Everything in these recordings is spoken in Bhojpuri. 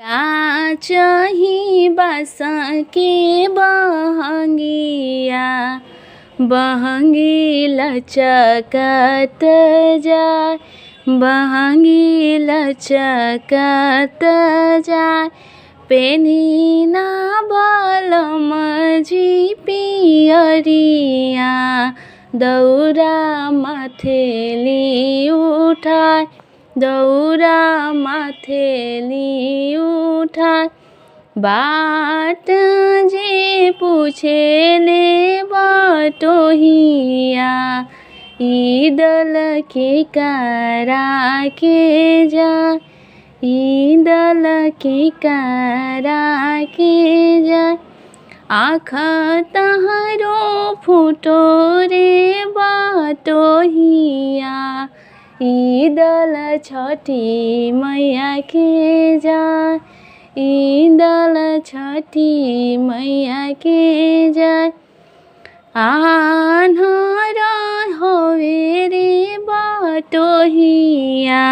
का चाही बाँस के बहंगिया, बहंगी लचकत जाय, बहंगी लचकत जाय। पेनी ना बलम जी पियरिया, दौरा माथेली उठाय, दौरा माथेली उठाय। बाट जे पूछेले बटोहिया, ईदल के करा के जाय, ईदल के करा के जाय। आँख तहरो फूटो रे बटोहिया, ईदल छठी मैया के जाय, ईदल छठी मैया के जाय। आन्हर होवे रे बटोहिया,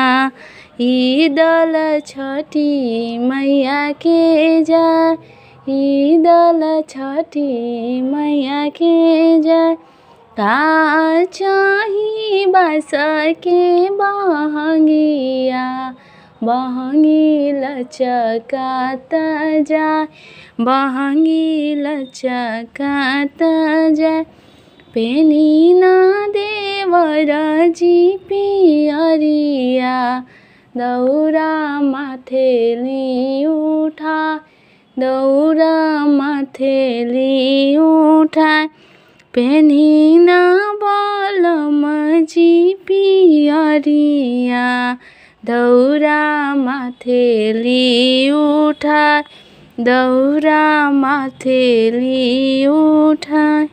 ईदल छठी मैया के जाय, ईदल छठी मैया के जाय। का चाही बाँस के बहंगिया, बहंगी लचकत जाय, बहंगी लचकत जाय। पेनी ना देवर जी पियरिया, दौरा माथेली उठाय, दौरा माथेली उठाय। पेनी ना बलम जी पियरिया, दौरा माथेली उठाय, दौरा माथेली उठाय।